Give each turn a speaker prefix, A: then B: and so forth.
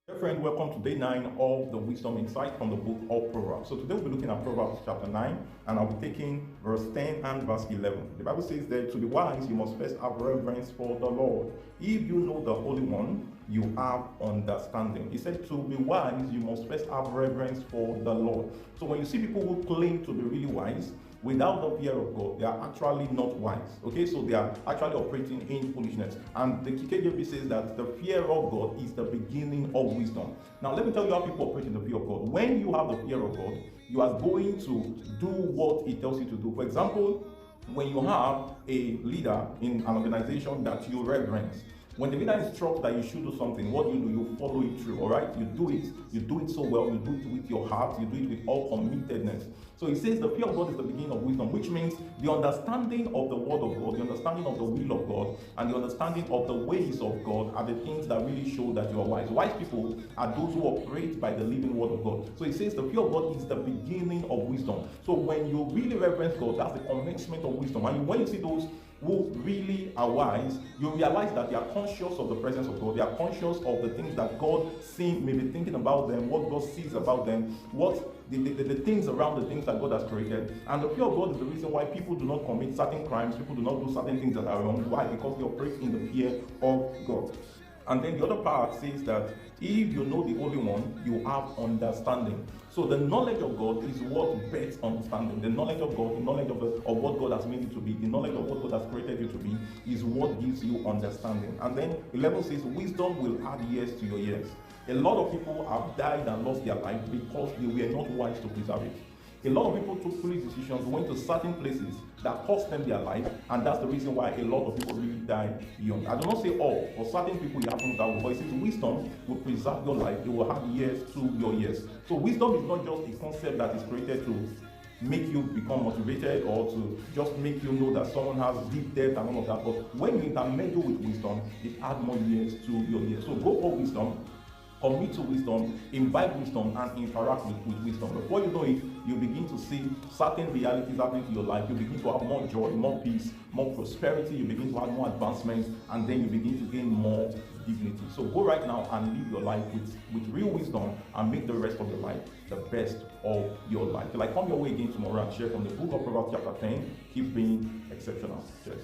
A: Dear friend, welcome to day 9 of the Wisdom Insight from the book of Proverbs. So today we'll be looking at Proverbs chapter 9, and I'll be taking verse 10 and verse 11. The Bible says that to be wise, you must first have reverence for the Lord. If you know the Holy One, you have understanding. He said to be wise, you must first have reverence for the Lord. So when you see people who claim to be really wise, without the fear of God, they are actually not wise. Okay, so they are actually operating in foolishness. And the KJV says that the fear of God is the beginning of wisdom. Now, let me tell you how people operate in the fear of God. When you have the fear of God, you are going to do what He tells you to do. For example, when you have a leader in an organization that you reverence, when the leader instructs that you should do something, what do? You follow it through, all right? You do it so well, you do it with your heart, you do it with all committedness. So he says the fear of God is the beginning of wisdom, which means the understanding of the word of God, the understanding of the will of God, and the understanding of the ways of God are the things that really show that you are wise. Wise people are those who operate by the living word of God. So he says the fear of God is the beginning of wisdom. So when you really reverence God, that's the commencement of wisdom. And when you see those who really are wise, you realize that they are conscious of the presence of God. They are conscious of the things that God may be thinking about them, what God sees about them, what the things around the things that God has created. And the fear of God is the reason why people do not commit certain crimes, people do not do certain things that are wrong. Why? Because they operate in the fear of God. And then the other part says that if you know the Holy One, you have understanding. So the knowledge of God is what bets understanding. The knowledge of God, the knowledge of what God has made you to be, the knowledge of what God has created you to be, is what gives you understanding. And then 11 says, wisdom will add years to your years. A lot of people have died and lost their life because they were not wise to preserve it. A lot of people took foolish decisions, went to certain places that cost them their life, and that's the reason why a lot of people really die young. I do not say all, for certain people it happens that way, but it says wisdom will preserve your life, it will add years to your years. So wisdom is not just a concept that is created to make you become motivated or to just make you know that someone has deep depth and all of that, but when you intermeddle with wisdom, it adds more years to your years. So go for wisdom, commit to wisdom, imbibe wisdom, and interact with wisdom. Before you know it, you begin to see certain realities happening to your life. You begin to have more joy, more peace, more prosperity. You begin to have more advancements, and then you begin to gain more dignity. So go right now and live your life with real wisdom and make the rest of your life the best of your life. Till I come your way again tomorrow and share from the book of Proverbs chapter 10. Keep being exceptional. Cheers.